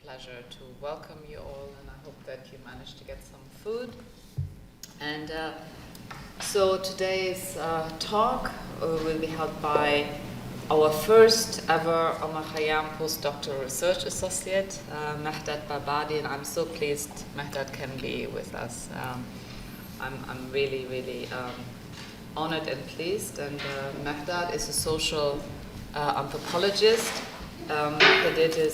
pleasure to welcome you all, and I hope that you managed to get some food. And so today's talk will be held by our first ever Omar Khayyam postdoctoral research associate, Mehrdad Babadi, and I'm so pleased Mehrdad can be with us. I'm really honored and pleased. And Mehrdad is a social anthropologist.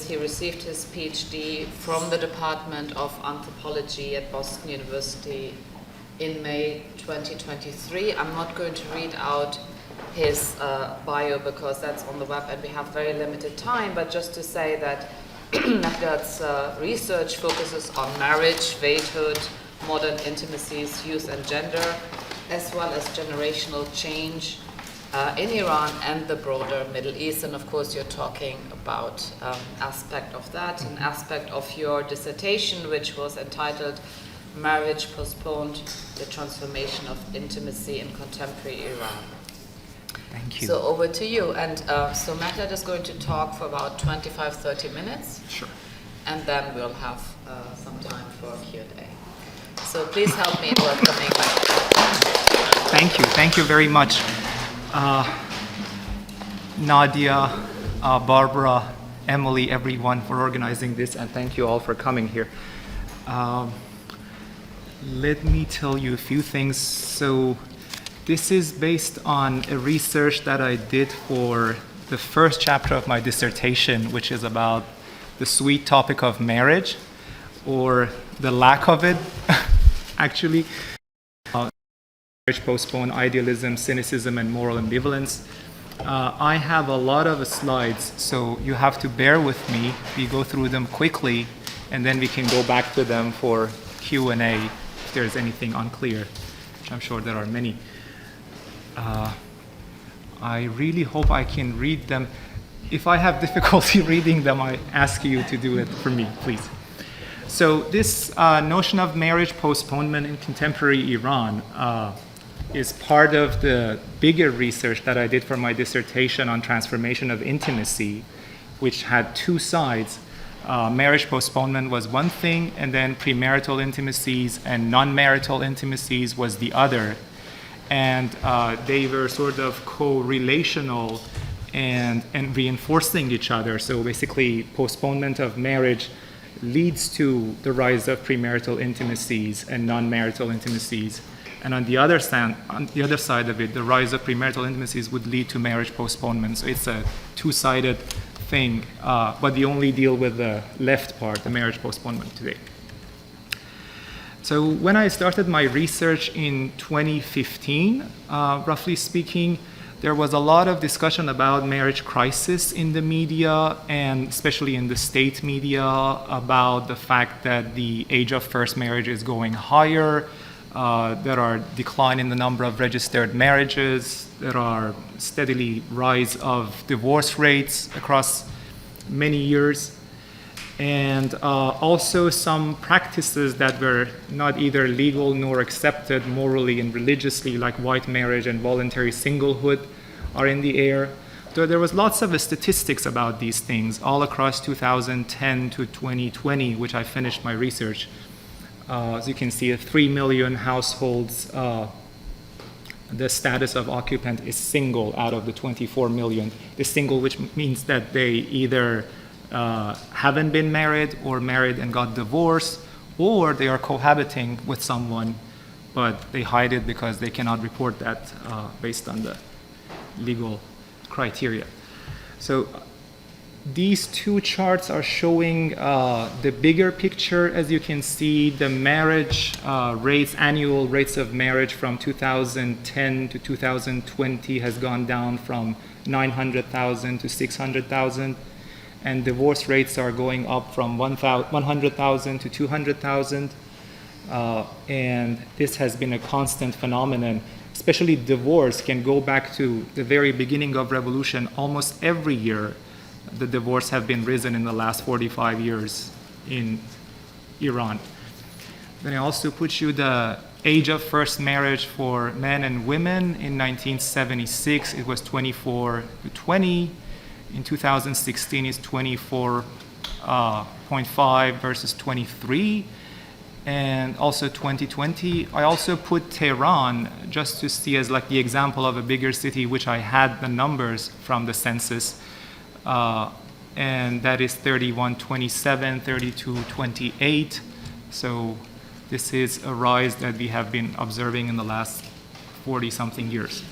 He received his PhD from the Department of Anthropology at Boston University in May 2023. I'm not going to read out his bio because that's on the web and we have very limited time, but just to say that Mehrdad's research focuses on marriage, waithood, modern intimacies, youth and gender, as well as generational change in Iran and the broader Middle East. And of course, you're talking about aspect of that, an aspect of your dissertation, which was entitled Marriage Postponed, the Transformation of Intimacy in Contemporary Iran. Thank you. So over to you. And so Mehrdad is going to talk for about 25-30 minutes. Sure. And then we'll have some time for Q&A. So please help me in welcoming Mehrdad. Thank you very much. Nadia, Barbara, Emily, everyone for organizing this, and thank you all for coming here. Let me tell you a few things. So this is based on a research that I did for the first chapter of my dissertation, which is about the sweet topic of marriage, or the lack of it, actually. Marriage Postponed, Idealism, Cynicism, and Moral Ambivalence. I have a lot of slides, so you have to bear with me. We go through them quickly, and then we can go back to them for Q&A if there's anything unclear, which I'm sure there are many. I really hope I can read them. If I have difficulty reading them, I ask you to do it for me, please. So this notion of marriage postponement in contemporary Iran is part of the bigger research that I did for my dissertation on transformation of intimacy, which had two sides. Marriage postponement was one thing, and then premarital intimacies and non-marital intimacies was the other. And they were sort of co-relational and reinforcing each other. So basically, postponement of marriage leads to the rise of premarital intimacies and non-marital intimacies. And on the other side of it, the rise of premarital intimacies would lead to marriage postponement. So it's a two-sided thing, but we only deal with the left part, the marriage postponement, today. So when I started my research in 2015, roughly speaking, there was a lot of discussion about marriage crisis in the media, and especially in the state media, about the fact that the age of first marriage is going higher. There are decline in the number of registered marriages. There are steadily rise of divorce rates across many years. And also some practices that were not either legal nor accepted morally and religiously, like white marriage and voluntary singlehood, are in the air. So there was lots of statistics about these things all across 2010 to 2020, which I finished my research. As you can see, 3 million households, the status of occupant is single out of the 24 million. The single, which means that they either haven't been married or married and got divorced, or they are cohabiting with someone, but they hide it because they cannot report that based on the legal criteria. So these two charts are showing the bigger picture. As you can see, the marriage rates, annual rates of marriage from 2010 to 2020 has gone down from 900,000 to 600,000. And divorce rates are going up from 100,000 to 200,000. And this has been a constant phenomenon. Especially divorce can go back to the very beginning of revolution. Almost every year, the divorce have been risen in the last 45 years in Iran. Then I also put you the age of first marriage for men and women. In 1976, it was 24 to 20. In 2016, it's 24 0.5 versus 23, and also 2020. I also put Tehran just to see as like the example of a bigger city, which I had the numbers from the census, and that is 3127, 3228. So this is a rise that we have been observing in the last 40-something years.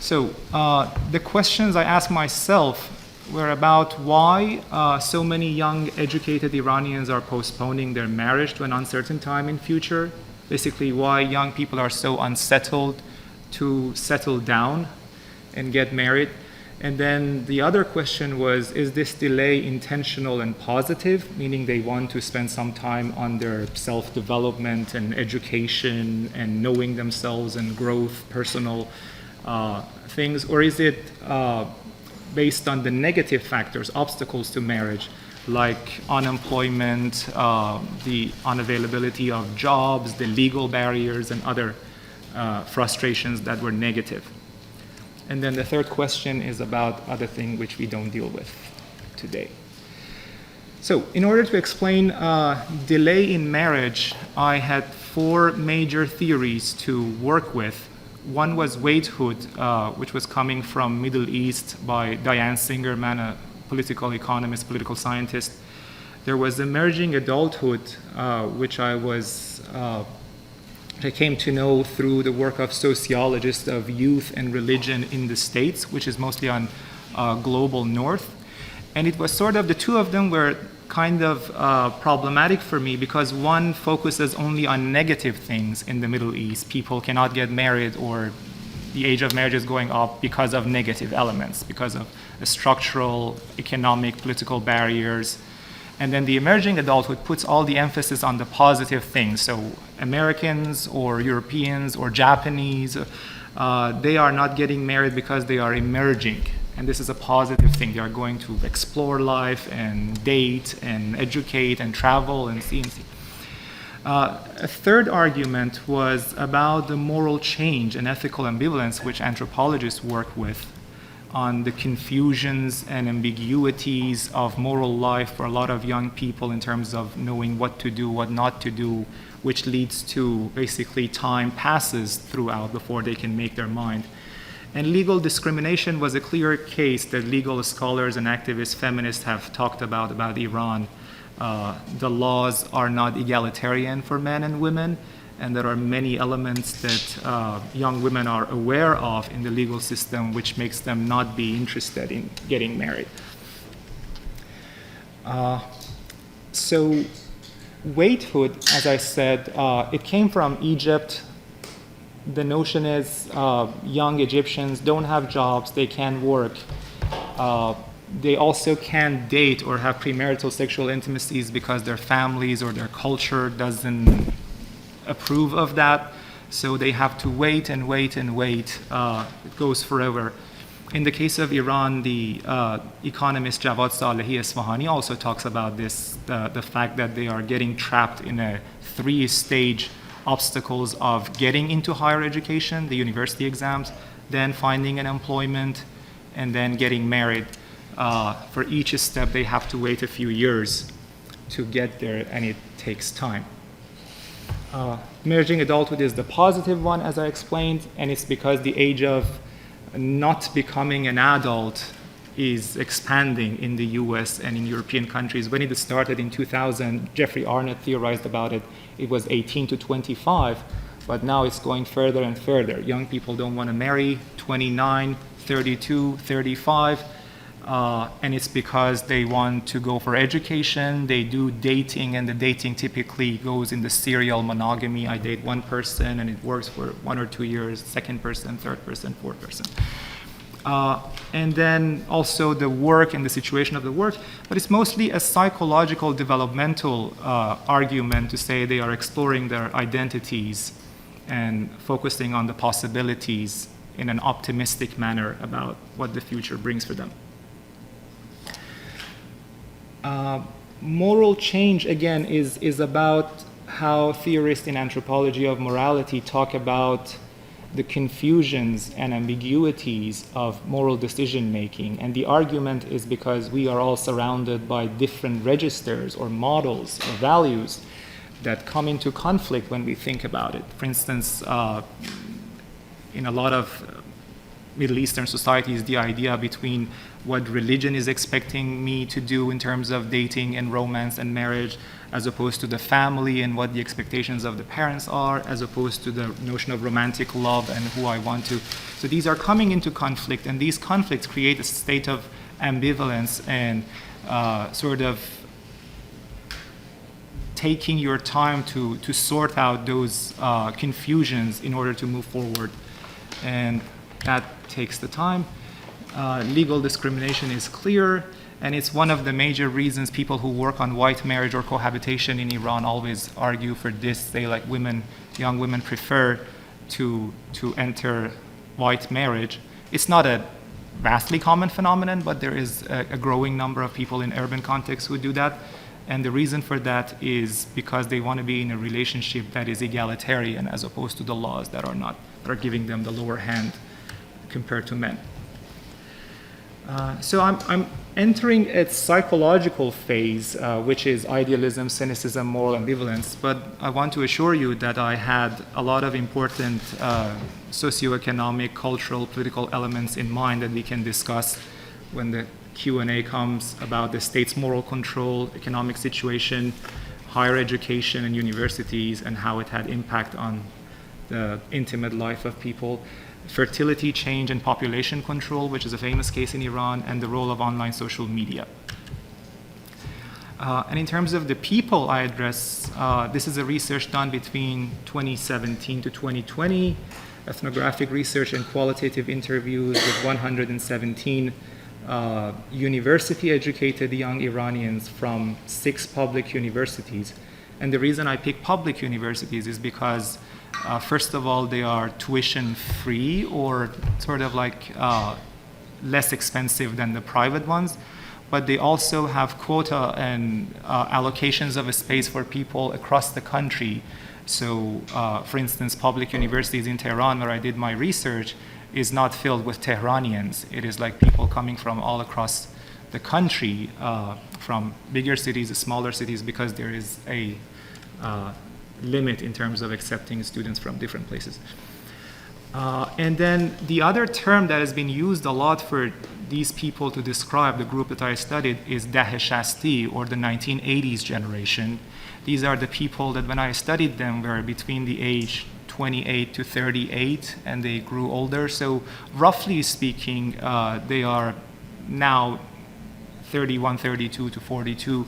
So the questions I asked myself were about why so many young, educated Iranians are postponing their marriage to an uncertain time in future. Basically, why young people are so unsettled to settle down and get married. And then the other question was, is this delay intentional and positive, meaning they want to spend some time on their self-development and education and knowing themselves and growth, personal things, or is it based on the negative factors, obstacles to marriage, like unemployment, the unavailability of jobs, the legal barriers, and other frustrations that were negative? And then the third question is about other things which we don't deal with today. So in order to explain delay in marriage, I had 4 major theories to work with. One was waithood, which was coming from Middle East by Diane Singerman, a political economist, political scientist. There was emerging adulthood, which I came to know through the work of sociologists of youth and religion in the States, which is mostly on global north. And it was sort of, the two of them were kind of problematic for me because one focuses only on negative things in the Middle East. People cannot get married, or the age of marriage is going up because of negative elements, because of the structural, economic, political barriers. And then the emerging adulthood puts all the emphasis on the positive things. So Americans or Europeans or Japanese, they are not getting married because they are emerging. And this is a positive thing. They are going to explore life and date and educate and travel and see and see. A third argument was about the moral change and ethical ambivalence, which anthropologists work with, on the confusions and ambiguities of moral life for a lot of young people in terms of knowing what to do, what not to do, which leads to basically time passes throughout before they can make their mind. And legal discrimination was a clear case that legal scholars and activists, feminists have talked about Iran. The laws are not egalitarian for men and women, and there are many elements that young women are aware of in the legal system which makes them not be interested in getting married. So waithood, as I said, it came from Egypt. The notion is young Egyptians don't have jobs, they can't work. They also can't date or have premarital sexual intimacies because their families or their culture doesn't approve of that. So they have to wait and wait and wait. It goes forever. In the case of Iran, the economist Javad Salehi Esfahani also talks about this, the fact that they are getting trapped in a 3-stage obstacles of getting into higher education, the university exams, then finding an employment, and then getting married. For each step, they have to wait a few years to get there, and it takes time. Emerging adulthood is the positive one, as I explained, and it's because the age of not becoming an adult is expanding in the US and in European countries. When it started in 2000, Jeffrey Arnott theorized about it. It was 18 to 25, but now it's going further and further. Young people don't want to marry, 29, 32, 35, and it's because they want to go for education. They do dating, and the dating typically goes in the serial monogamy. I date one person, and it works for 1 or 2 years, second person, third person, fourth person. And then also the work and the situation of the work, but it's mostly a psychological developmental argument to say they are exploring their identities and focusing on the possibilities in an optimistic manner about what the future brings for them. Moral change, again, is about how theorists in anthropology of morality talk about the confusions and ambiguities of moral decision making. And the argument is because we are all surrounded by different registers or models or values that come into conflict when we think about it. For instance, in a lot of Middle Eastern societies, the idea between what religion is expecting me to do in terms of dating and romance and marriage, as opposed to the family and what the expectations of the parents are, as opposed to the notion of romantic love and who I want to. So these are coming into conflict, and these conflicts create a state of ambivalence and sort of taking your time to sort out those confusions in order to move forward. And that takes the time. Legal discrimination is clear, and it's one of the major reasons people who work on white marriage or cohabitation in Iran always argue for this. They, like women, young women, prefer to enter white marriage. It's not a vastly common phenomenon, but there is a growing number of people in urban contexts who do that. And the reason for that is because they want to be in a relationship that is egalitarian, as opposed to the laws that are giving them the lower hand compared to men. So I'm entering a psychological phase, which is idealism, cynicism, moral ambivalence. But I want to assure you that I had a lot of important socioeconomic, cultural, political elements in mind that we can discuss when the Q&A comes about the state's moral control, economic situation, higher education and universities, and how it had impact on the intimate life of people. Fertility change and population control, which is a famous case in Iran, and the role of online social media. And in terms of the people I address, this is a research done between 2017 to 2020, ethnographic research and qualitative interviews with 117 university-educated young Iranians from 6 public universities. And the reason I pick public universities is because first of all, they are tuition-free or sort of like less expensive than the private ones, but they also have quota and allocations of a space for people across the country. So, for instance, public universities in Tehran, where I did my research, is not filled with Tehranians. It is like people coming from all across the country, from bigger cities to smaller cities, because there is a limit in terms of accepting students from different places. And then the other term that has been used a lot for these people to describe the group that I studied is Deheshasti, or the 1980s generation. These are the people that when I studied them were between the age 28 to 38, and they grew older. So roughly speaking, they are now 31, 32 to 42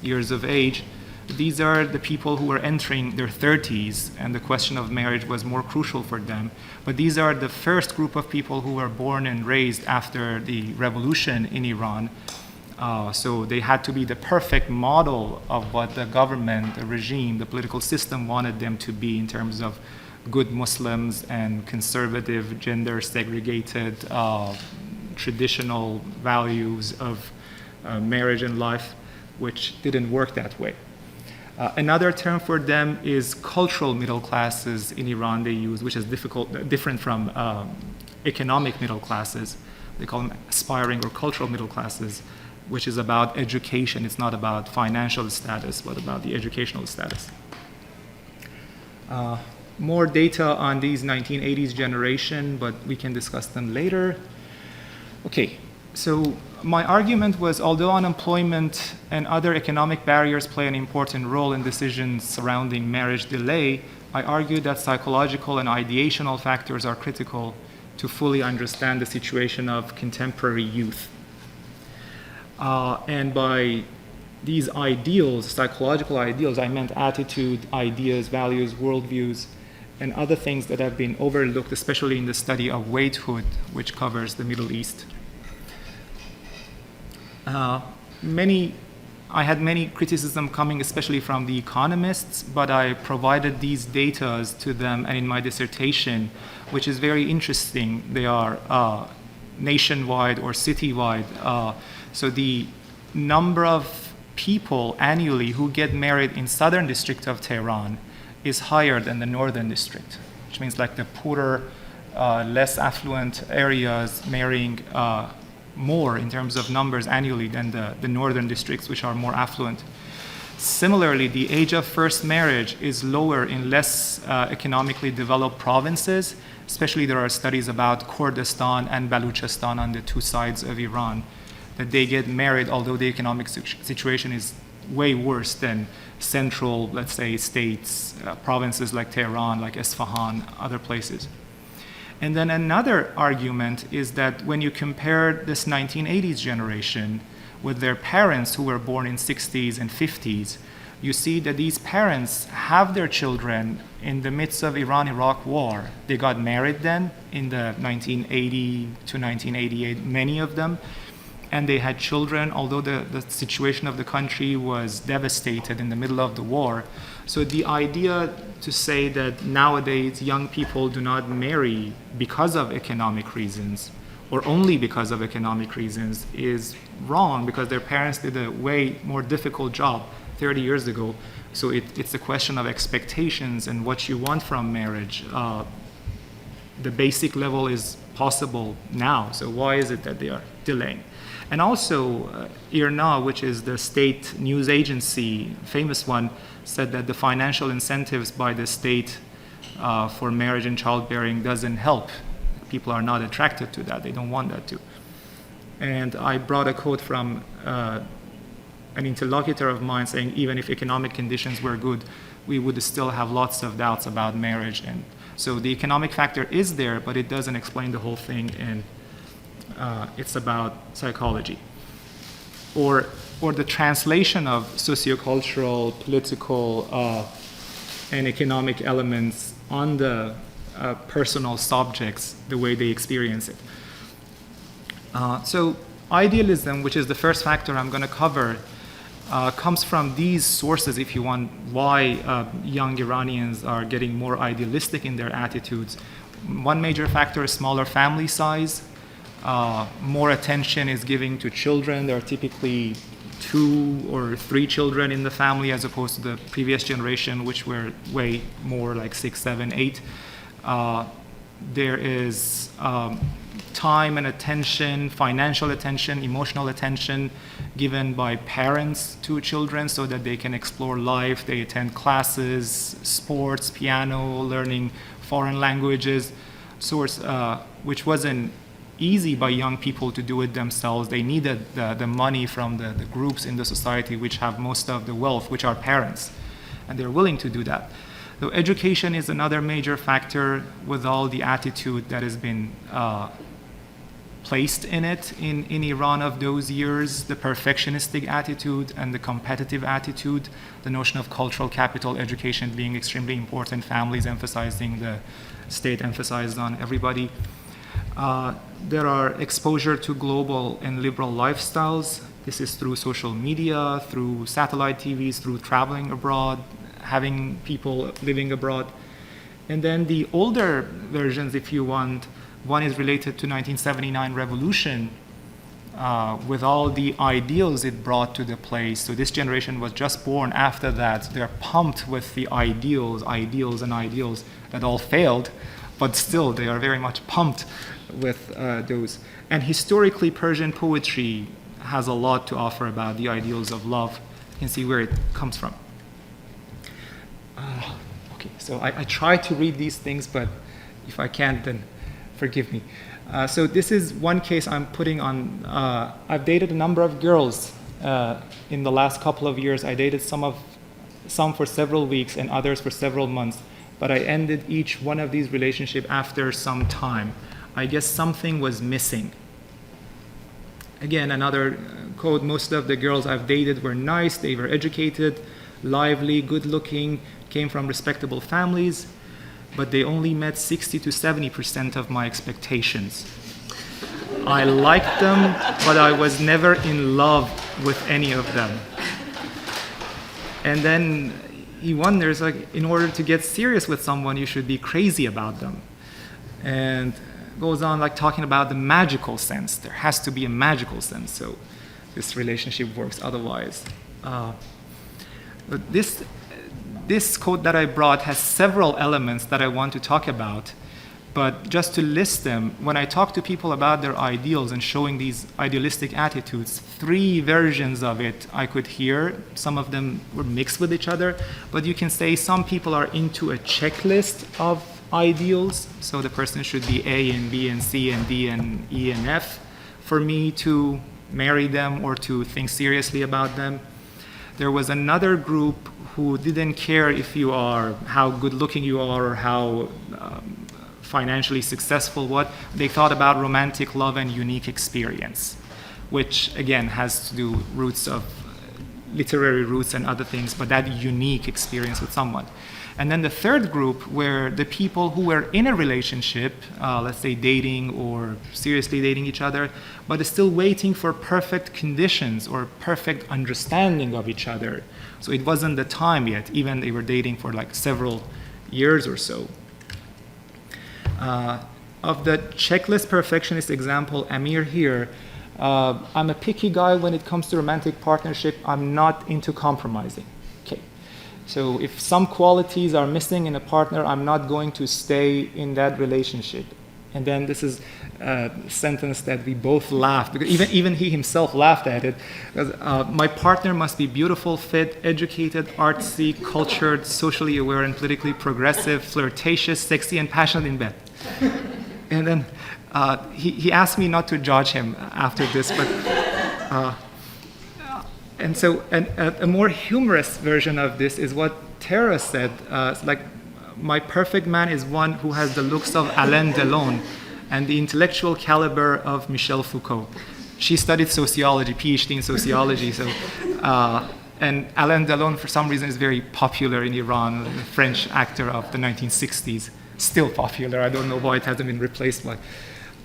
years of age. These are the people who are entering their 30s, and the question of marriage was more crucial for them. But these are the first group of people who were born and raised after the revolution in Iran. So they had to be the perfect model of what the government, the regime, the political system wanted them to be in terms of good Muslims and conservative, gender segregated, traditional values of marriage and life, which didn't work that way. Another term for them is cultural middle classes in Iran they use, which is different from economic middle classes. They call them aspiring or cultural middle classes, which is about education. It's not about financial status, but about the educational status. More data on these 1980s generation, but we can discuss them later. Okay, so my argument was, although unemployment and other economic barriers play an important role in decisions surrounding marriage delay, I argued that psychological and ideational factors are critical to fully understand the situation of contemporary youth. And by these ideals, psychological ideals, I meant attitude, ideas, values, worldviews, and other things that have been overlooked, especially in the study of waithood, which covers the Middle East. I had many criticism coming, especially from the economists, but I provided these data to them and in my dissertation, which is very interesting. They are nationwide or citywide. So the number of people annually who get married in southern district of Tehran is higher than the northern district, which means like the poorer less affluent areas marrying more in terms of numbers annually than the northern districts, which are more affluent. Similarly, the age of first marriage is lower in less economically developed provinces. Especially there are studies about Kurdistan and Baluchistan on the two sides of Iran, that they get married although the economic situation is way worse than central, let's say, states, provinces like Tehran, like Isfahan, other places. And then another argument is that when you compare this 1980s generation with their parents who were born in 60s and 50s, you see that these parents have their children in the midst of Iran-Iraq war. They got married then in the 1980 to 1988, many of them, and they had children, although the situation of the country was devastated in the middle of the war. So the idea to say that nowadays young people do not marry because of economic reasons, or only because of economic reasons, is wrong, because their parents did a way more difficult job 30 years ago. So it's a question of expectations and what you want from marriage. The basic level is possible now, so why is it that they are delaying? And also, IRNA, which is the state news agency, famous one, said that the financial incentives by the state for marriage and childbearing doesn't help. People are not attracted to that. They don't want that to. And I brought a quote from an interlocutor of mine saying, even if economic conditions were good, we would still have lots of doubts about marriage. And so the economic factor is there, but it doesn't explain the whole thing, and it's about psychology. Or the translation of sociocultural, political, and economic elements on the personal subjects, the way they experience it. So idealism, which is the first factor I'm going to cover, comes from these sources, if you want, why young Iranians are getting more idealistic in their attitudes. One major factor is smaller family size. More attention is given to children. There are typically 2 or 3 children in the family, as opposed to the previous generation, which were way more, like 6, 7, 8. There is time and attention, financial attention, emotional attention given by parents to children so that they can explore life. They attend classes, sports, piano, learning foreign languages, which wasn't easy by young people to do it themselves. They needed the money from the groups in the society which have most of the wealth, which are parents, and they're willing to do that. So education is another major factor, with all the attitude that has been placed in it in Iran of those years, the perfectionistic attitude and the competitive attitude, the notion of cultural capital, education being extremely important, families emphasizing, the state emphasized on everybody. There are exposure to global and liberal lifestyles. This is through social media, through satellite TVs, through traveling abroad, having people living abroad. And then the older versions, if you want, one is related to 1979 revolution, with all the ideals it brought to the place. So this generation was just born after that. They're pumped with the ideals that all failed, but still they are very much pumped with those. And historically, Persian poetry has a lot to offer about the ideals of love. You can see where it comes from. Okay, so I try to read these things, but if I can't, then forgive me. So this is one case I'm putting on. I've dated a number of girls in the last couple of years. I dated some for several weeks and others for several months, but I ended each one of these relationships after some time. I guess something was missing. Again, another quote, most of the girls I've dated were nice, they were educated, lively, good looking, came from respectable families, but they only met 60 to 70% of my expectations. I liked them, but I was never in love with any of them. And then he wonders, like, in order to get serious with someone, you should be crazy about them. And goes on, like, talking about the magical sense. There has to be a magical sense, so this relationship works otherwise. But this quote that I brought has several elements that I want to talk about. But just to list them, when I talk to people about their ideals and showing these idealistic attitudes, 3 versions of it I could hear. Some of them were mixed with each other, but you can say some people are into a checklist of ideals. So the person should be A and B and C and D and E and F for me to marry them or to think seriously about them. There was another group who didn't care if you are, how good looking you are or how financially successful, what they thought about romantic love and unique experience, which again has to do roots of literary roots and other things, but that unique experience with someone. And then the third group were the people who were in a relationship, let's say dating or seriously dating each other, but are still waiting for perfect conditions or perfect understanding of each other. So it wasn't the time yet, even they were dating for like several years or so. Of the checklist perfectionist example, Amir here, I'm a picky guy when it comes to romantic partnership. I'm not into compromising. Okay. So if some qualities are missing in a partner, I'm not going to stay in that relationship. And then this is a sentence that we both laughed, because even he himself laughed at it. My partner must be beautiful, fit, educated, artsy, cultured, socially aware, and politically progressive, flirtatious, sexy, and passionate in bed. And then he asked me not to judge him after this, but and so a more humorous version of this is what Tara said. Like, my perfect man is one who has the looks of Alain Delon and the intellectual caliber of Michel Foucault. She studied sociology, PhD in sociology, so and Alain Delon for some reason is very popular in Iran, a French actor of the 1960s. Still popular. I don't know why it hasn't been replaced by.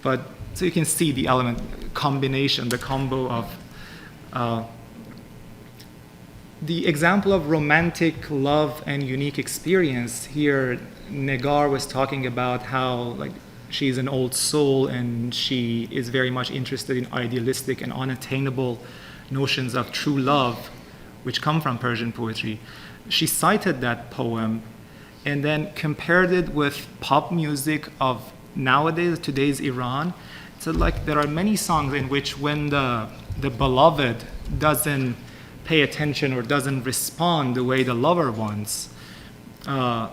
But so you can see the element combination, the combo of the example of romantic love and unique experience. Here, Negar was talking about how like she's an old soul and she is very much interested in idealistic and unattainable notions of true love, which come from Persian poetry. She cited that poem and then compared it with pop music of nowadays, today's Iran. So like there are many songs in which when the beloved doesn't pay attention or doesn't respond the way the lover wants, the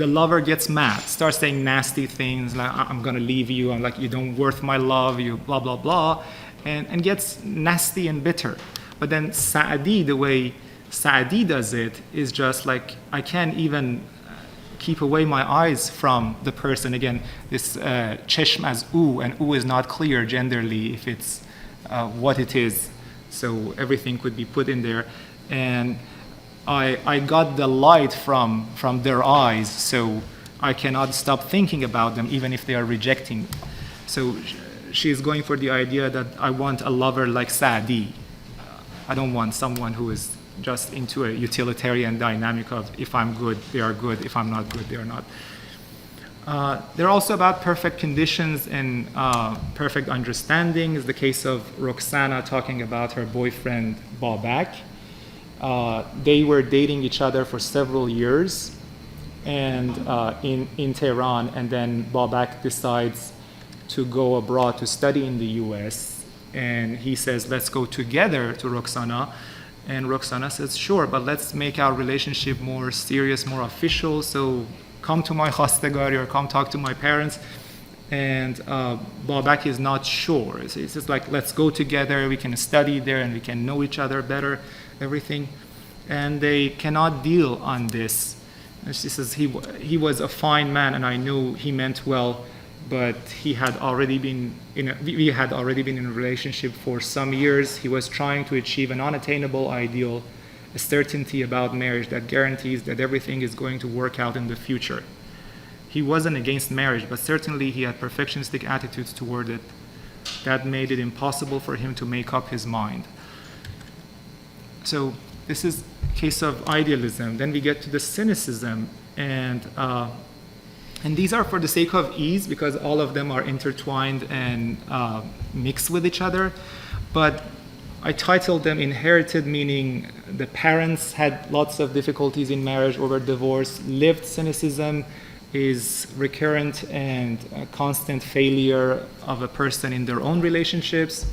lover gets mad, starts saying nasty things like, I'm gonna leave you, I'm like, you don't worth my love, you blah, blah, blah, and gets nasty and bitter. But then Sa'di, the way Sa'di does it is just like, I can't even keep away my eyes from the person. Again, this cheshm as u, and u is not clear genderly if it's what it is. So everything could be put in there. And I got the light from their eyes, so I cannot stop thinking about them even if they are rejecting me. So she's going for the idea that I want a lover like Sa'di. I don't want someone who is just into a utilitarian dynamic of if I'm good, they are good, if I'm not good, they are not. They're also about perfect conditions and perfect understanding. Is the case of Roxana talking about her boyfriend Babak. They were dating each other for several years and in Tehran, and then Babak decides to go abroad to study in the US, and he says, let's go together to Roxana. And Roxana says, sure, but let's make our relationship more serious, more official. So come to my khastagari or come talk to my parents. And Babak is not sure. So he says, like, let's go together. We can study there and we can know each other better, everything. And they cannot deal on this. And she says, he was a fine man and I knew he meant well, but we had already been in a relationship for some years. He was trying to achieve an unattainable ideal, a certainty about marriage that guarantees that everything is going to work out in the future. He wasn't against marriage, but certainly he had perfectionistic attitudes toward it that made it impossible for him to make up his mind. So this is a case of idealism. Then we get to the cynicism, and these are for the sake of ease because all of them are intertwined and mixed with each other. But I titled them inherited, meaning the parents had lots of difficulties in marriage or were divorced, lived cynicism, is recurrent and constant failure of a person in their own relationships.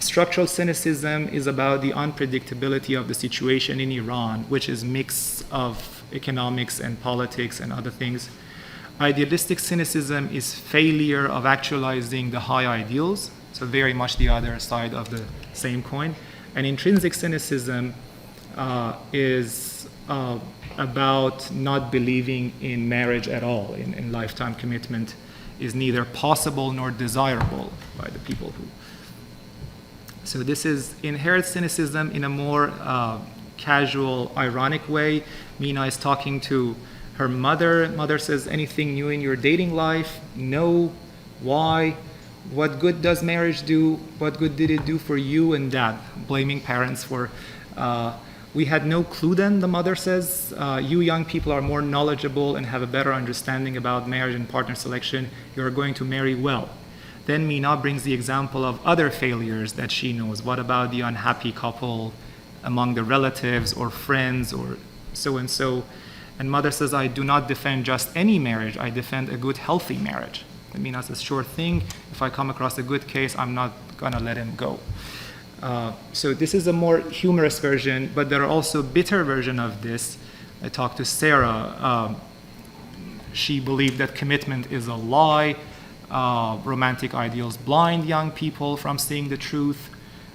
Structural cynicism is about the unpredictability of the situation in Iran, which is a mix of economics and politics and other things. Idealistic cynicism is failure of actualizing the high ideals, so very much the other side of the same coin. And intrinsic cynicism is about not believing in marriage at all, in lifetime commitment is neither possible nor desirable by the people who. So this is inherent cynicism in a more casual, ironic way. Mina is talking to her mother. Mother says, anything new in your dating life? No. Why? What good does marriage do? What good did it do for you and dad? Blaming parents for, we had no clue then, the mother says. You young people are more knowledgeable and have a better understanding about marriage and partner selection. You're going to marry well. Then Mina brings the example of other failures that she knows. What about the unhappy couple among the relatives or friends or so and so? And mother says, I do not defend just any marriage. I defend a good, healthy marriage. And Mina says, sure thing. If I come across a good case, I'm not going to let him go. So this is a more humorous version, but there are also bitter version of this. I talked to Sarah. She believed that commitment is a lie. Romantic ideals blind young people from seeing the truth.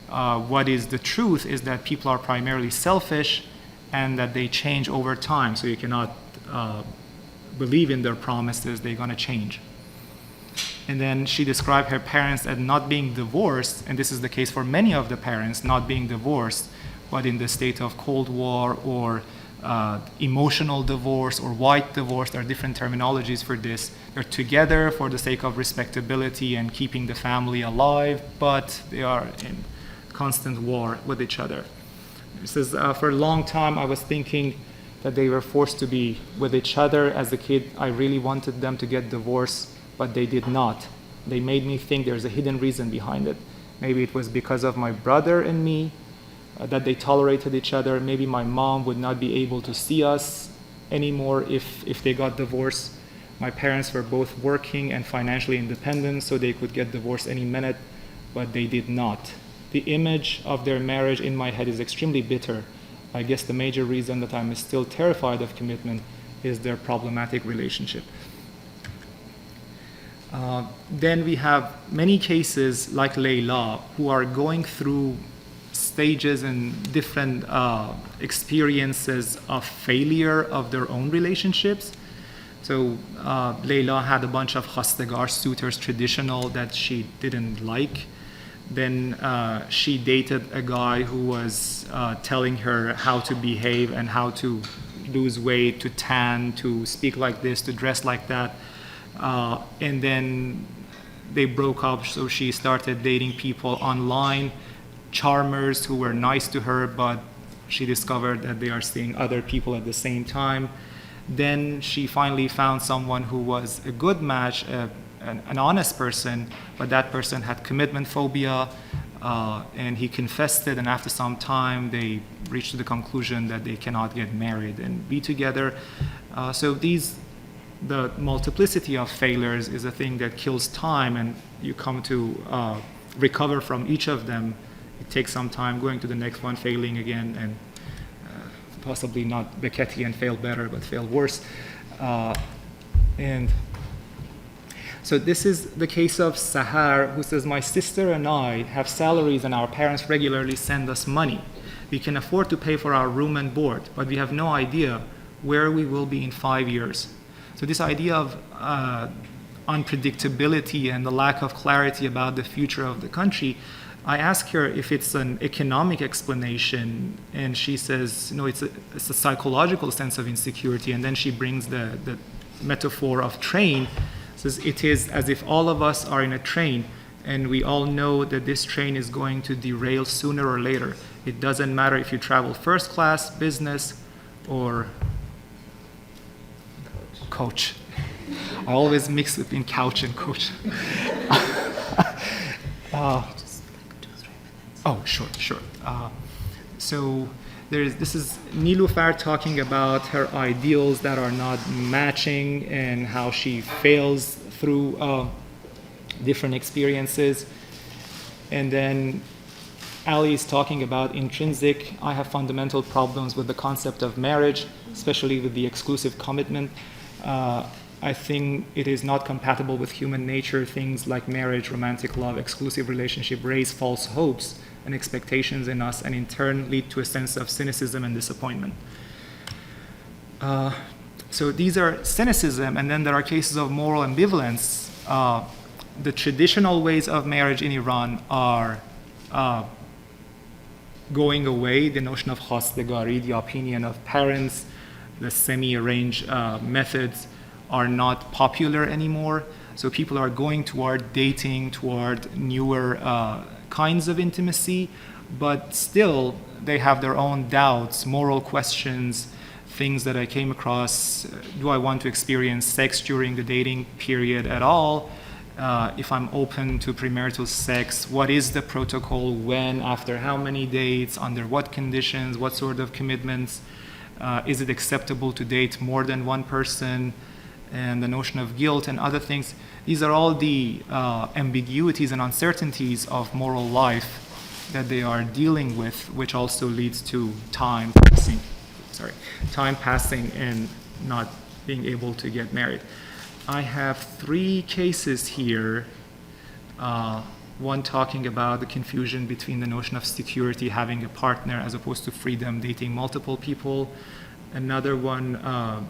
What is the truth is that people are primarily selfish and that they change over time. So you cannot believe in their promises, they're going to change. And then she described her parents as not being divorced, and this is the case for many of the parents, not being divorced, but in the state of Cold War or emotional divorce or white divorce. There are different terminologies for this. They're together for the sake of respectability and keeping the family alive, but they are in constant war with each other. It says, for a long time I was thinking that they were forced to be with each other. As a kid, I really wanted them to get divorced, but they did not. They made me think there's a hidden reason behind it. Maybe it was because of my brother and me, that they tolerated each other. Maybe my mom would not be able to see us anymore if they got divorced. My parents were both working and financially independent, so they could get divorced any minute, but they did not. The image of their marriage in my head is extremely bitter. I guess the major reason that I'm still terrified of commitment is their problematic relationship. Then we have many cases like Layla who are going through stages and different experiences of failure of their own relationships. So Layla had a bunch of khastegar suitors, traditional, that she didn't like. Then she dated a guy who was telling her how to behave and how to lose weight, to tan, to speak like this, to dress like that. And then they broke up, so she started dating people online, charmers who were nice to her, but she discovered that they are seeing other people at the same time. Then she finally found someone who was a good match, an honest person, but that person had commitment phobia, and he confessed it, and after some time they reached the conclusion that they cannot get married and be together. So the multiplicity of failures is a thing that kills time, and you come to recover from each of them. It takes some time, going to the next one, failing again, and possibly not Beckettian fail better, but fail worse. And so this is the case of Sahar, who says, my sister and I have salaries and our parents regularly send us money. We can afford to pay for our room and board, but we have no idea where we will be in 5 years. So this idea of unpredictability and the lack of clarity about the future of the country, I ask her if it's an economic explanation, and she says, no, it's a psychological sense of insecurity. And then she brings the metaphor of train, says it is as if all of us are in a train, and we all know that this train is going to derail sooner or later. It doesn't matter if you travel first class, business, or coach. I always mix between couch and coach. Oh, sure. So This is Nilufar talking about her ideals that are not matching and how she fails through different experiences. And then Ali is talking about intrinsic. I have fundamental problems with the concept of marriage, especially with the exclusive commitment. I think it is not compatible with human nature. Things like marriage, romantic love, exclusive relationship raise false hopes and expectations in us, and in turn lead to a sense of cynicism and disappointment. So these are cynicism, and then there are cases of moral ambivalence. The traditional ways of marriage in Iran are going away. The notion of khastagari, the opinion of parents, the semi-arranged methods are not popular anymore. So people are going toward dating, toward newer kinds of intimacy, but still they have their own doubts, moral questions, things that I came across. Do I want to experience sex during the dating period at all? If I'm open to premarital sex, what is the protocol, when, after how many dates, under what conditions, what sort of commitments? Is it acceptable to date more than one person? And the notion of guilt and other things. These are all the ambiguities and uncertainties of moral life that they are dealing with, which also leads to time passing and not being able to get married. I have 3 cases here. One talking about the confusion between the notion of security, having a partner, as opposed to freedom, dating multiple people. Another one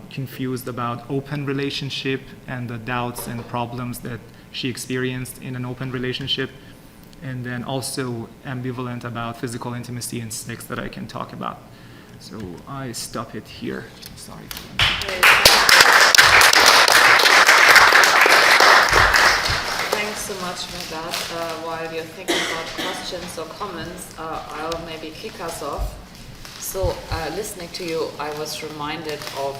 confused about open relationship and the doubts and problems that she experienced in an open relationship. And then also ambivalent about physical intimacy and sex that I can talk about. So I stop it here. Sorry. Thanks so much, Mehrdad. While you're thinking about questions or comments, I'll maybe kick us off. So, listening to you, I was reminded of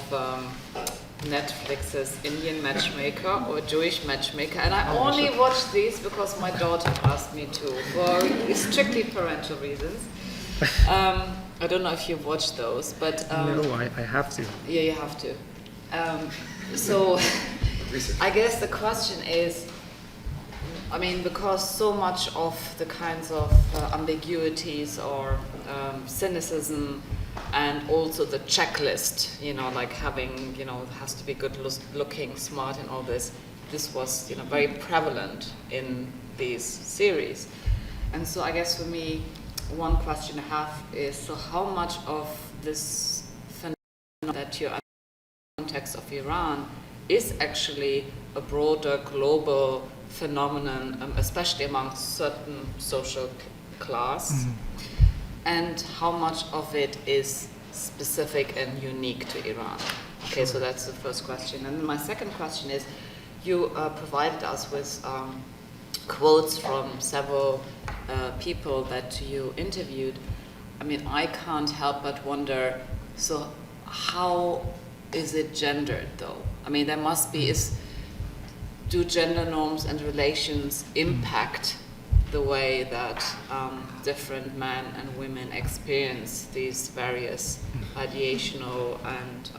Netflix's Indian Matchmaker or Jewish Matchmaker, and I only watched these because my daughter asked me to, for strictly parental reasons. I don't know if you've watched those, but... no, I have to. Yeah, you have to. So, I guess the question is, I mean, because so much of the kinds of ambiguities or cynicism, and also the checklist, like having, has to be good looking, smart, and all this was, very prevalent in these series. And so I guess for me, one question I have is, so how much of this phenomenon that you're in the context of Iran is actually a broader global phenomenon, especially among certain social class, and how much of it is specific and unique to Iran? Okay, so that's the first question. And my second question is, you provided us with quotes from several people that you interviewed. I mean, I can't help but wonder, so how is it gendered though? I mean, there must be, do gender norms and relations impact the way that different men and women experience these various ideational and,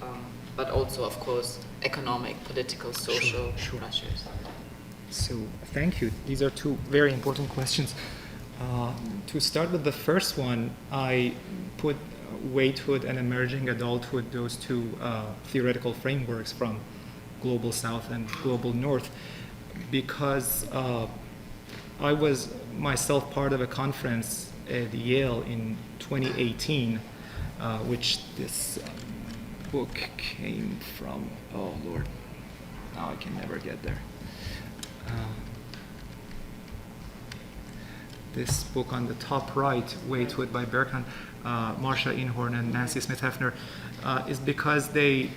but also, of course, economic, political, social pressures? So, thank you. These are 2 very important questions. To start with the first one, I put waithood and emerging adulthood, those 2 theoretical frameworks from Global South and Global North, because I was myself part of a conference at Yale in 2018, which this book came from. Oh Lord, now I can never get there. This book on the top right, Waithood by Berkhan, Marsha Inhorn and Nancy Smith-Hefner, is because they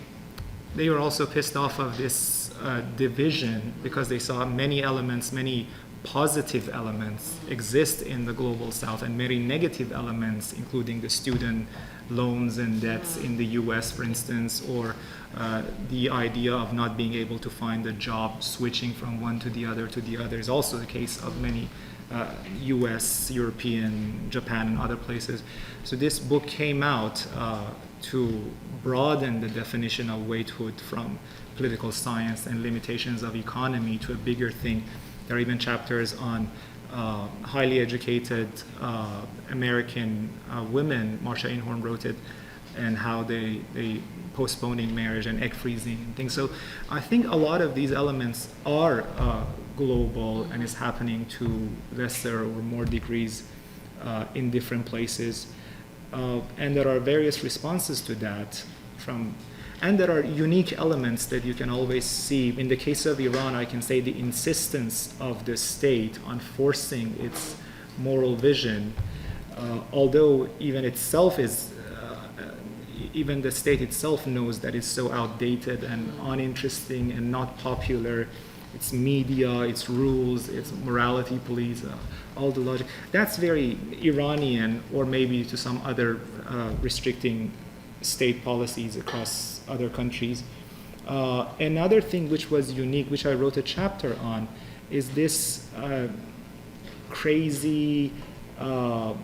were also pissed off of this division, because they saw many elements, many positive elements exist in the Global South, and many negative elements, including the student loans and debts in the US, for instance, or the idea of not being able to find a job, switching from one to the other is also the case of many US, European, Japan, and other places. So this book came out to broaden the definition of waithood from political science and limitations of economy to a bigger thing. There are even chapters on highly educated American women. Marsha Einhorn wrote it, and how they postponing marriage and egg freezing and things. So I think a lot of these elements are global and is happening to lesser or more degrees in different places. And there are various responses to that and there are unique elements that you can always see. In the case of Iran, I can say the insistence of the state on forcing its moral vision, although even the state itself knows that it's so outdated and uninteresting and not popular. Its media, its rules, its morality police, all the logic. That's very Iranian, or maybe to some other restricting state policies across other countries. Another thing which was unique, which I wrote a chapter on, is this crazy,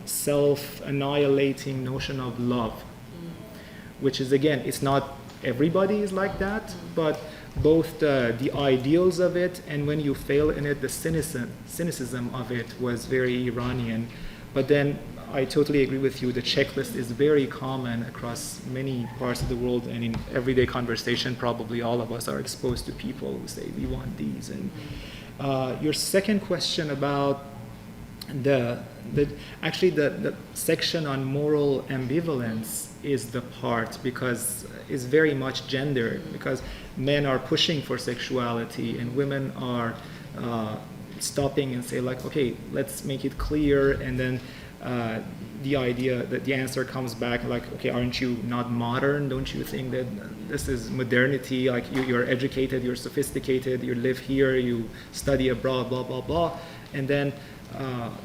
self-annihilating notion of love, which is, again, it's not everybody is like that, but both the ideals of it and when you fail in it, the cynicism of it was very Iranian. But then I totally agree with you, the checklist is very common across many parts of the world, and in everyday conversation, probably all of us are exposed to people who say, we want these. And your second question about the section on moral ambivalence is the part, because it's very much gendered, because men are pushing for sexuality and women are stopping and say, like, okay, let's make it clear, and then the idea that the answer comes back like, okay, aren't you not modern? Don't you think that this is modernity? Like, you're educated, you're sophisticated, you live here, you study abroad, blah, blah, blah. And then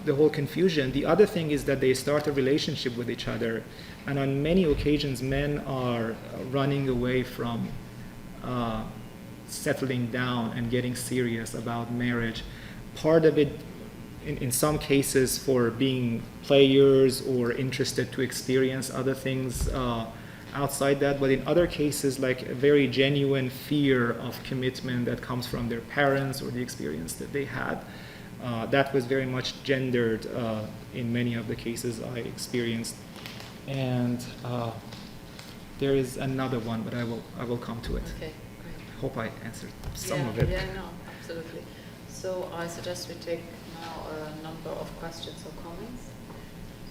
the whole confusion. The other thing is that they start a relationship with each other. And on many occasions, men are running away from settling down and getting serious about marriage. Part of it, in some cases, for being players or interested to experience other things outside that, but in other cases, like a very genuine fear of commitment that comes from their parents or the experience that they had. That was very much gendered in many of the cases I experienced. And there is another one, but I will come to it. Okay, great. Hope I answered some of it. Yeah, no, absolutely. So I suggest we take now a number of questions or comments.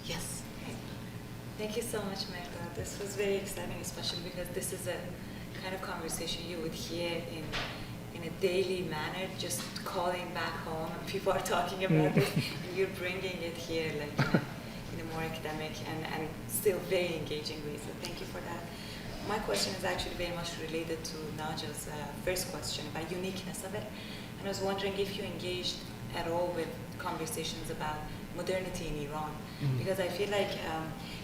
Yes. Thank you so much, Mehrdad. This was very exciting, especially because this is a kind of conversation you would hear in a daily manner, just calling back home and people are talking about this, and you're bringing it here like in a more academic and still very engaging way. So thank you for that. My question is actually very much related to Naja's first question about uniqueness of it. And I was wondering if you engaged at all with conversations about modernity in Iran, because I feel like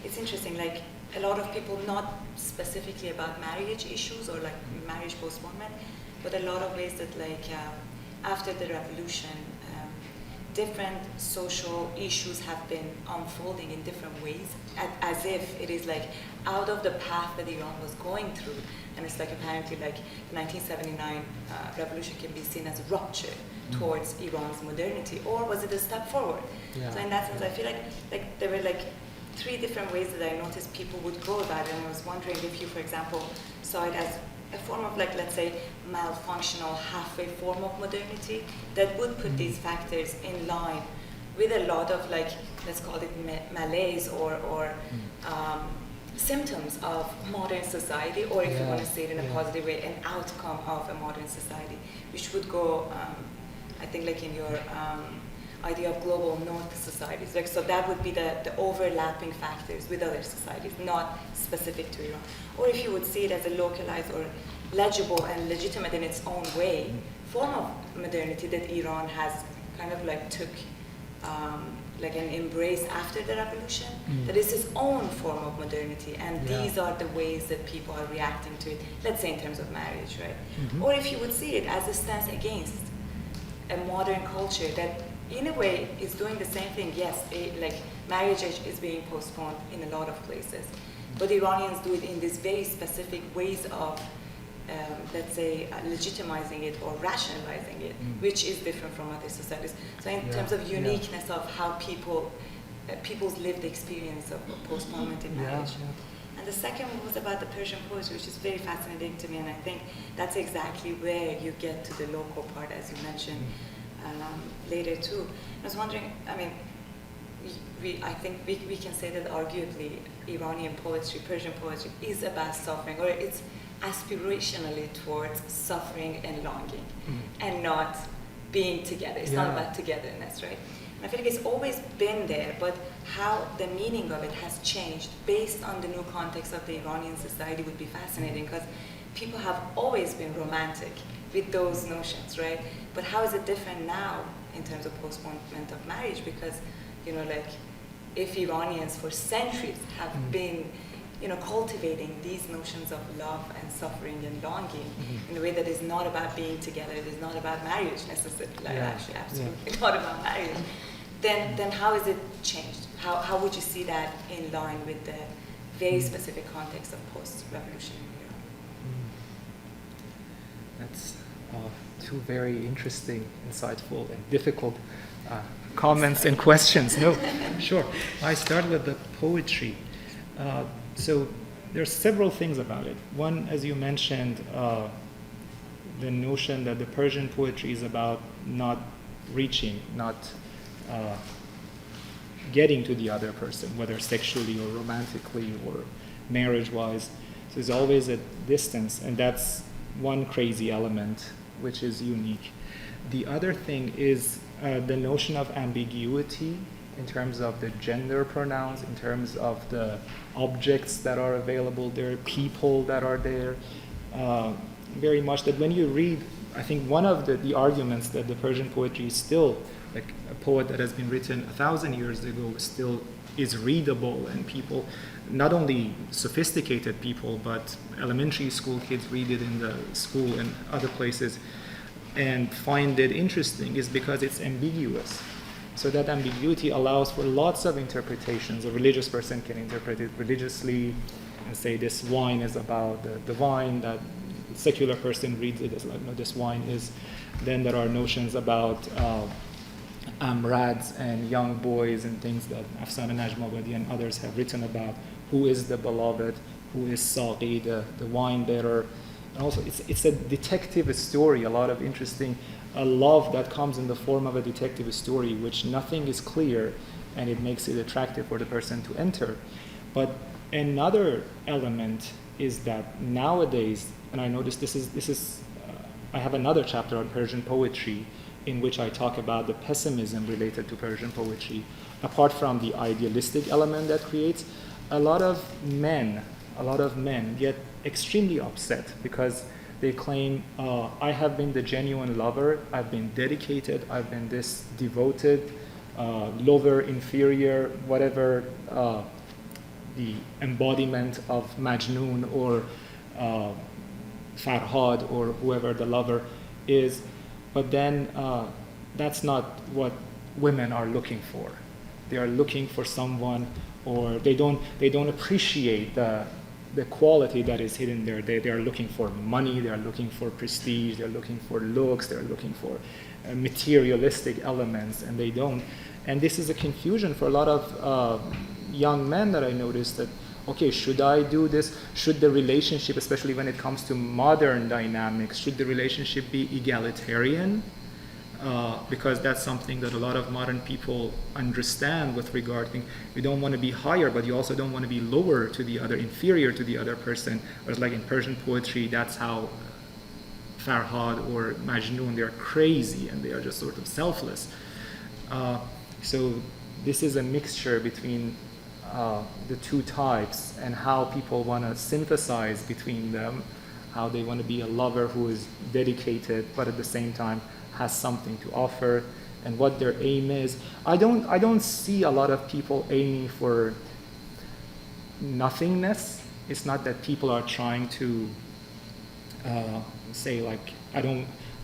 it's interesting, like a lot of people, not specifically about marriage issues or like marriage postponement, but a lot of ways that like after the revolution, different social issues have been unfolding in different ways, as if it is like out of the path that Iran was going through. And it's like apparently like the 1979 revolution can be seen as a rupture towards Iran's modernity, or was it a step forward? Yeah. So in that sense, I feel like there were like three different ways that I noticed people would go about it, and I was wondering if you, for example, saw it as a form of like, let's say, malfunctional halfway form of modernity that would put these factors in line with a lot of like, let's call it malaise or symptoms of modern society, or if you want to say it in a positive way, an outcome of a modern society, which would go, I think, like in your idea of global north societies. Like, so that would be the overlapping factors with other societies, not specific to Iran. Or if you would see it as a localized or legible and legitimate in its own way form of modernity that Iran has kind of like took like an embrace after the revolution, that is its own form of modernity, and these are the ways that people are reacting to it, let's say in terms of marriage, right? Or if you would see it as a stance against a modern culture that in a way, is doing the same thing. Yes, like marriage age is being postponed in a lot of places, but Iranians do it in these very specific ways of, let's say, legitimizing it or rationalizing it, which is different from other societies. So in terms of uniqueness of how people's lived experience of postponement in marriage. And the second one was about the Persian poetry, which is very fascinating to me, and I think that's exactly where you get to the local part, as you mentioned later too. I was wondering, I mean, I think we can say that arguably Iranian poetry, Persian poetry, is about suffering, or it's aspirationally towards suffering and longing, and not being together. It's not about togetherness, right? And I feel like it's always been there, but how the meaning of it has changed based on the new context of the Iranian society would be fascinating, because people have always been romantic with those notions, right? But how is it different now in terms of postponement of marriage? Because, you know, like, if Iranians for centuries have been, you know, cultivating these notions of love and suffering and longing in a way that is not about being together, it is not about marriage necessarily, actually, absolutely not about marriage, then how is it changed? How would you see that in line with the very specific context of post-revolutionary era? That's two very interesting, insightful, and difficult comments and questions. No, sure. I start with the poetry. So there's several things about it. One, as you mentioned, the notion that the Persian poetry is about not reaching, not getting to the other person, whether sexually or romantically or marriage-wise. So there's always a distance, and that's one crazy element which is unique. The other thing is the notion of ambiguity in terms of the gender pronouns, in terms of the objects that are available there, people that are there. Very much that when you read, I think one of the arguments that the Persian poetry is still, like a poet that has been written 1,000 years ago, still is readable, and people, not only sophisticated people, but elementary school kids read it in the school and other places and find it interesting, is because it's ambiguous. So that ambiguity allows for lots of interpretations. A religious person can interpret it religiously and say this wine is about the divine, that secular person reads it as like, no, this wine is. Then there are notions about amrads and young boys and things that Mehrdad Babadi and others have written about. Who is the beloved? Who is Saqi, the wine bearer? And also, it's a detective story, a lot of interesting love that comes in the form of a detective story, which nothing is clear, and it makes it attractive for the person to enter. But another element is that nowadays, and I notice this is I have another chapter on Persian poetry in which I talk about the pessimism related to Persian poetry. Apart from the idealistic element that creates, a lot of men get extremely upset because they claim, I have been the genuine lover, I've been dedicated, I've been this devoted, lover, inferior, whatever the embodiment of Majnun or Farhad or whoever the lover is. But then that's not what women are looking for. They are looking for someone, or they don't appreciate the quality that is hidden there. They are looking for money, they are looking for prestige, they're looking for looks, they're looking for materialistic elements, and they don't. And this is a confusion for a lot of young men that I noticed that, okay, should I do this? Should the relationship, especially when it comes to modern dynamics, should the relationship be egalitarian? Because that's something that a lot of modern people understand with regard to, you don't want to be higher, but you also don't want to be lower to the other, inferior to the other person. Whereas like in Persian poetry, that's how Farhad or Majnun, they're crazy and they are just sort of selfless. So this is a mixture between the two types and how people want to synthesize between them, how they want to be a lover who is dedicated, but at the same time has something to offer, and what their aim is. I don't see a lot of people aiming for nothingness. It's not that people are trying to say like,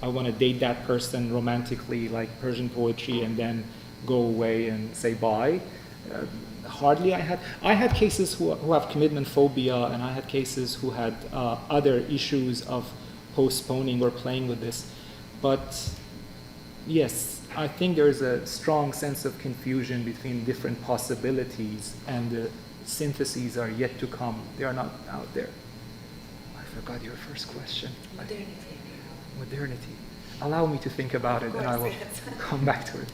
I want to date that person romantically, like Persian poetry, and then go away and say bye. Hardly I had cases who have commitment phobia, and I had cases who had other issues of postponing or playing with this. But yes, I think there's a strong sense of confusion between different possibilities, and the syntheses are yet to come. They are not out there. I forgot your first question. Modernity. Modernity. Allow me to think about it, and I will come back to it.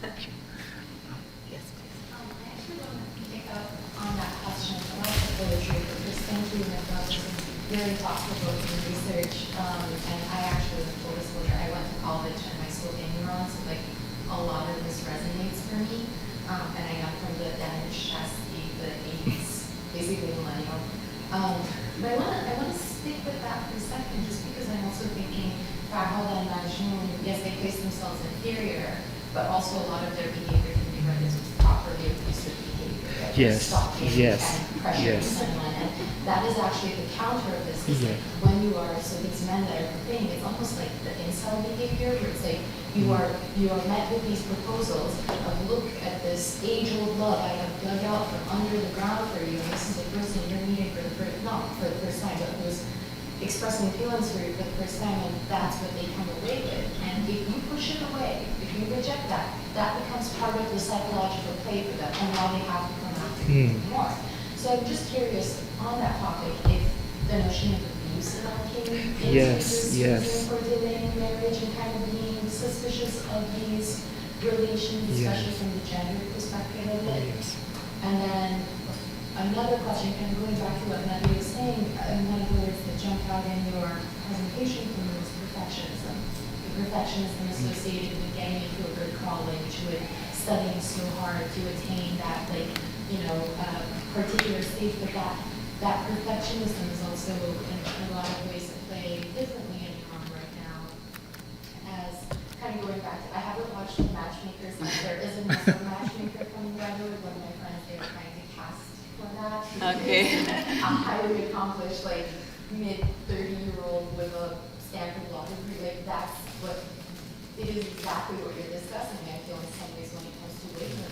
Yes, please. I actually want to pick up on that question about the poetry, because thank you, Mehrdad. This is very thoughtful book and research. And I actually, full disclosure, I went to college and I schooled in Iran, so like a lot of this resonates for me. And I got from the Danish chassis, the 80s, basically millennial. But I want to stick with that for a second, just because I'm also thinking Farhad and Majnun, yes, they place themselves inferior, but also a lot of their behavior can be read as properly abusive behavior, right? Yes, Stalking yes, and pressuring yes. someone. And that is actually the counter of this. Is Yeah. when you are, so these men that are profane, it's almost like the incel behavior, where it's like you are met with these proposals of, look at this age-old love I have dug out from under the ground for you, and this is the person you're meeting for the first, not for the first time, but who's expressing feelings for you for the first time, and that's what they come away with. And if you push it away, if you reject that, that becomes part of the psychological play for them, and now they have to come after you more. So I'm just curious on that topic, if the notion of abuse at all came into Yes, this yes. reason for delaying marriage and kind of being suspicious of these relations, especially Yes. from the gender perspective of it. Yes. And then another question, kind of going back to what Nadia was saying, one of the words that jumped out in your presentation for me was perfectionism. The perfectionism associated with getting into a good college, with studying so hard to attain that, like, particular state, but that perfectionism is also in a lot of ways at play differently in Iran right now. As kind of going back to, I haven't watched Matchmakers, but there is a Muslim matchmaker coming by the way. One of my friends, they were trying to cast for that. Okay. A highly accomplished, like, mid-30-year-old with a Stanford law degree. Like, that's what, it is exactly what you're discussing, I feel, in some ways when it comes to women.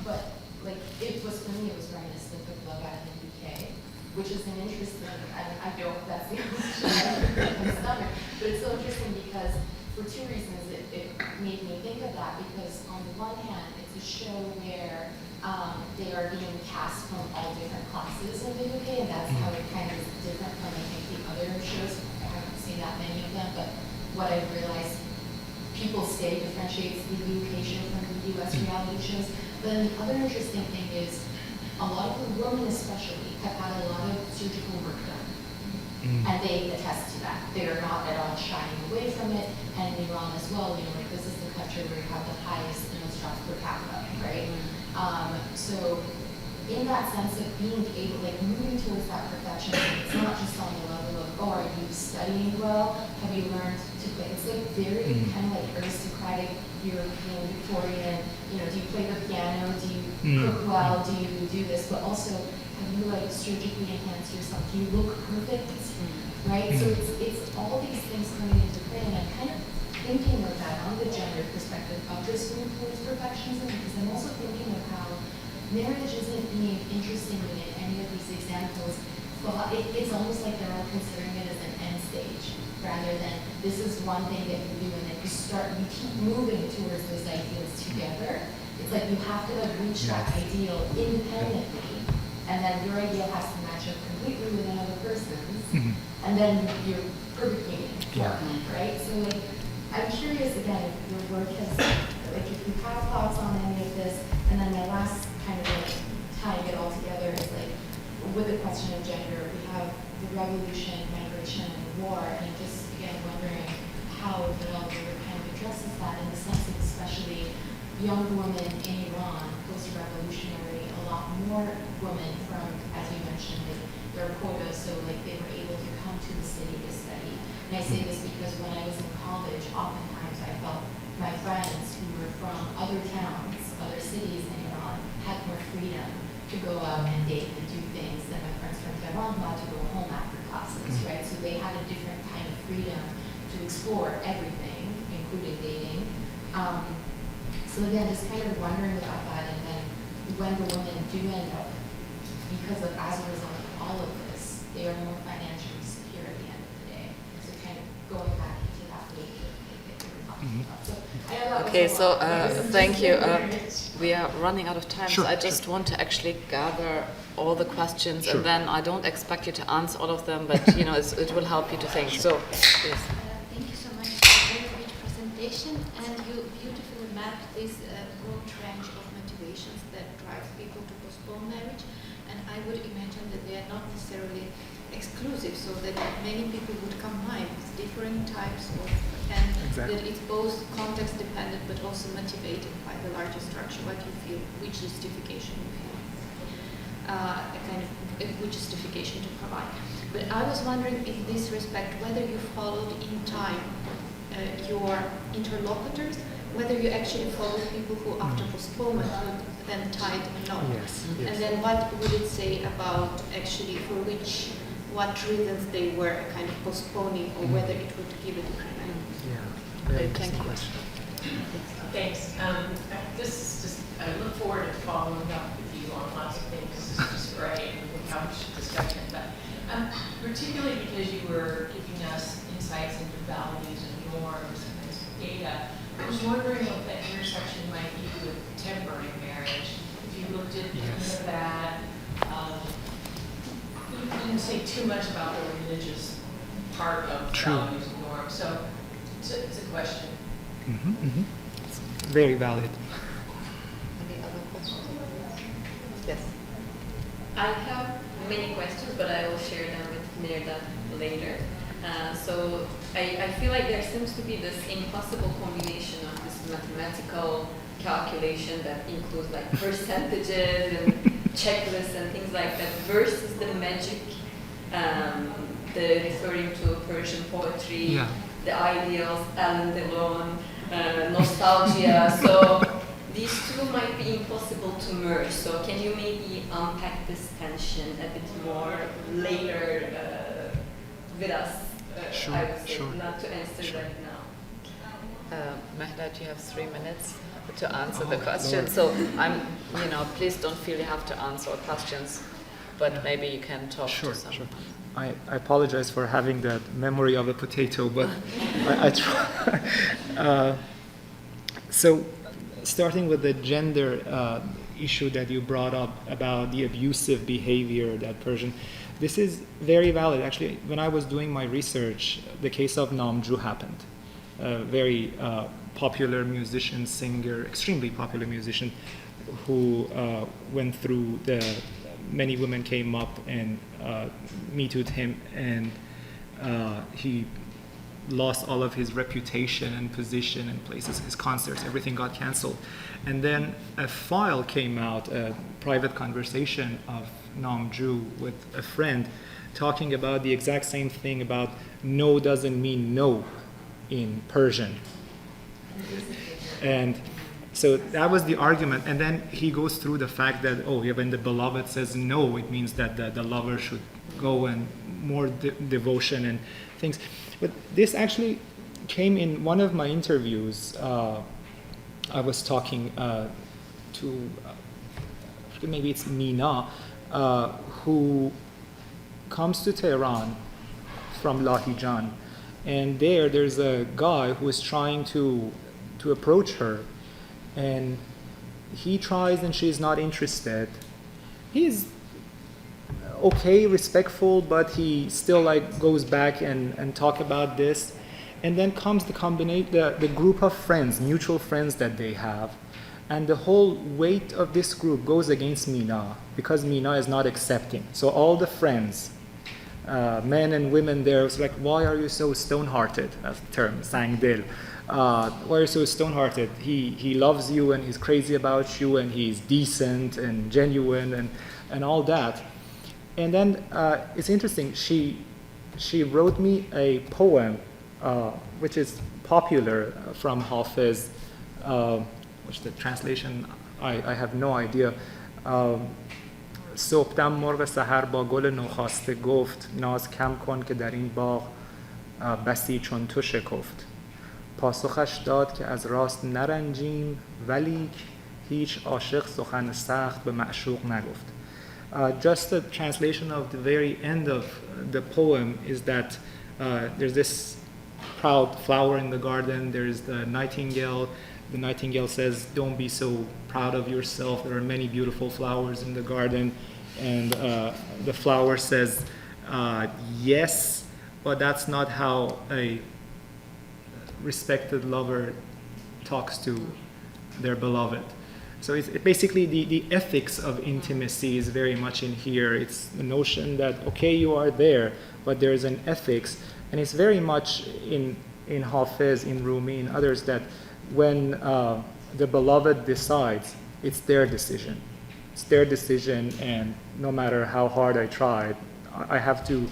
But, like, it was, for me, it was reminiscent of Love out in the UK, which is an interesting, I don't know if that's the only show I've ever heard in my stomach, but it's so interesting because, for two reasons, it made me think of that, because on the one hand, it's a show where they are being cast from all different classes in the UK, and that's how it kind of is different from, I think, the other shows. I haven't seen that many of them, but what I've realized, people say differentiates the UK show from the US reality shows. But then the other interesting thing is, a lot of the women especially have had a lot of surgical work done. And they attest to that. They are not at all shying away from it. And in Iran as well, like, this is the country where you have the highest and most jobs per capita, right? So in that sense of being able, like, moving towards that perfection, it's not just on the level of, oh, are you studying well? Have you learned to play? It's like very kind of like aristocratic European, Victorian, do you play the piano? Do you cook well? Do you do this? But also, have you, like, surgically enhanced yourself? Do you look perfect? Right? So it's all these things coming into play, and I'm kind of thinking of that on the gender perspective of this move towards perfectionism, because I'm also thinking of how marriage isn't being interesting within any of these examples. Well, it's almost like they're all considering it as an end stage, rather than this is one thing that you do, and then you keep moving towards those ideals together. It's like you have to have reached that ideal independently, and then your ideal has to match up completely with another person's, and then you're perfectly formed, right? So, like, I'm curious again if your work has, like, if you have thoughts on any of this, and then my last kind of, like, tying it all together is, like, with the question of gender, we have the revolution, migration, and war, and I'm just, again, wondering how the work kind of addresses that, in the sense of especially young women in Iran, post-revolutionary, a lot more women from, as you mentioned, like, their quotas, so, like, they were able to come to the city to study. And I say this because when I was in college, oftentimes I felt my friends who were from other towns, other cities in Iran, had more freedom to go out and date and do things than my friends from Tehran who had to go home after classes, right? So they had a different kind of freedom to explore everything. So again, just kind of wondering about that, and then when the women do end up, because of as a result of all of this, they are more financially secure at the end of the day. So kind of going back into that weight that you were talking about. So I know that was Okay, a so lot, but this is thank just you. very rich. We are running out of time, Sure, so I just want to actually gather all the questions, Sure. and then I don't expect you to answer all of them, but you know, it will help you to think. So, yes. Thank you so much for a very rich presentation, and you beautifully mapped this broad range of motivations that drive people to postpone marriage. And I would imagine that they are not necessarily exclusive, so that many people would combine with different types of, and Exactly. that it's both context dependent but also motivated by the larger structure, what you feel, which justification you feel. Which justification to provide. But I was wondering in this respect whether you followed in time your interlocutors, whether you actually followed people who after postponement would then tied a knot. Yes, And yes. then what would it say about actually for what reasons they were kind of postponing, or whether it would give a different end? Yeah, very Thank interesting you. question. Thanks. This is just, I look forward to following up with you on lots of things. This is just great, and we have much discussion. But particularly because you were giving us insights into values and norms and this data, I was wondering what that intersection might be with temporary marriage. If you looked at Yes. that, you didn't say too much about the religious part of True. values and norms. So it's a question. Very valid. Any other questions? Yes. I have many questions, but I will share them with Mehrdad later. So I feel like there seems to be this impossible combination of this mathematical calculation that includes like percentages and checklists and things like that versus the magic, the referring to Persian poetry, Yeah. the ideals, Alain Delon, nostalgia. So these two might be impossible to merge. So can you maybe unpack this tension a bit more later with us? Sure, I would say, sure. not to answer Sure. right now. Mehrdad, you have 3 minutes to answer Oh, the question. Lord. So please don't feel you have to answer all questions, but maybe you can talk Sure, to some. sure. I apologize for having that memory of a potato, but I try. So, starting with the gender issue that you brought up about the abusive behavior that Persian, this is very valid. Actually, when I was doing my research, the case of Namju happened. A very popular musician, singer, extremely popular musician, who went through many women came up and Me Too'd him, and he lost all of his reputation and position and places, his concerts, everything got canceled. And then a file came out, a private conversation of Namju with a friend, talking about the exact same thing about no doesn't mean no in Persian. And so that was the argument. And then he goes through the fact that, when the beloved says no, it means that the lover should go and more devotion and things. But this actually came in one of my interviews. I was talking to, maybe it's Mina, who comes to Tehran from Lahijan. And there's a guy who is trying to approach her. And he tries and she's not interested. He's okay, respectful, but he still goes back and talk about this. And then comes the group of friends, mutual friends that they have. And the whole weight of this group goes against Mina because Mina is not accepting. So all the friends, men and women there, was like, why are you so stone-hearted? That's the term, sangdil. Why are you so stone-hearted? He loves you and he's crazy about you and he's decent and genuine and all that. And then it's interesting, she wrote me a poem which is popular from Hafiz, which the translation, I have no idea. صبحدم مرغ سحر با گل نوخاسته گفت ناز کم کن که در این باغ بسی چون تو شکفت. پاسخش داد که از راست نرنجیم ولی هیچ عاشق سخن سخت به معشوق نگفت. Just the translation of the very end of the poem is that there's this proud flower in the garden, there's the nightingale. The nightingale says, don't be so proud of yourself, there are many beautiful flowers in the garden. And the flower says, yes, but that's not how a respected lover talks to their beloved. So it's basically the ethics of intimacy is very much in here. It's the notion that, okay, you are there, but there is an ethics. And it's very much in Hafiz, in Rumi, in others, that when the beloved decides, it's their decision. It's their decision, and no matter how hard I try, I have to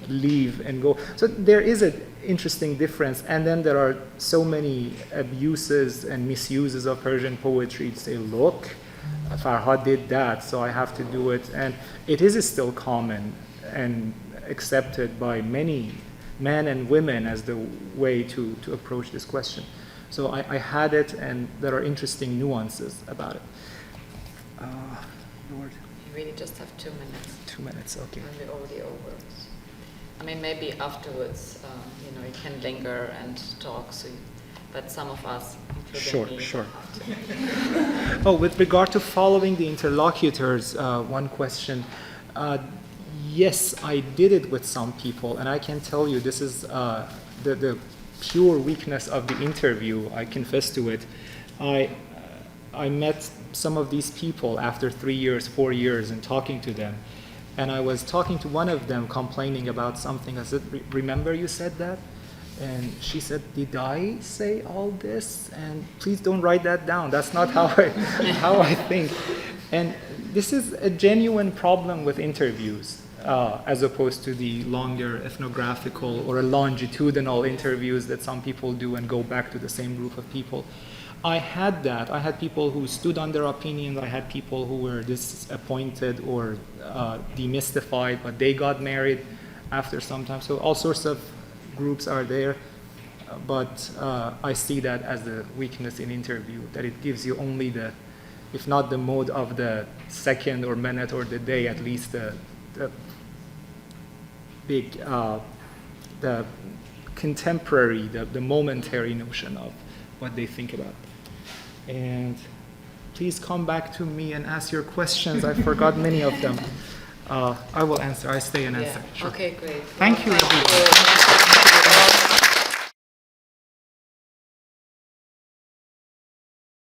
leave and go. So there is an interesting difference, and then there are so many abuses and misuses of Persian poetry to say, look, Farhad did that, so I have to do it. And it is still common and accepted by many men and women as the way to approach this question. So I had it, and there are interesting nuances about it. Lord. You really just have 2 minutes. 2 minutes, okay. And we're already over. I mean, maybe afterwards, you can linger and talk. But some of us, including me, Sure. have to. Oh, with regard to following the interlocutors, one question. Yes, I did it with some people, and I can tell you this is the pure weakness of the interview. I confess to it. I met some of these people after 3 years, 4 years, and talking to them. And I was talking to one of them complaining about something. I said, remember you said that? And she said, did I say all this? And please don't write that down. That's not how I think. And this is a genuine problem with interviews, as opposed to the longer ethnographical or longitudinal interviews that some people do and go back to the same group of people. I had that. I had people who stood on their opinions. I had people who were disappointed or demystified, but they got married after some time. So all sorts of groups are there. But I see that as a weakness in interview, that it gives you only the, if not the mode of the second or minute or the day, at least the big, the contemporary, the momentary notion of what they think about. And please come back to me and ask your questions. I forgot many of them. I will answer. I stay and answer. Yeah. Sure. Okay, great. Thank you, Thank everyone. you.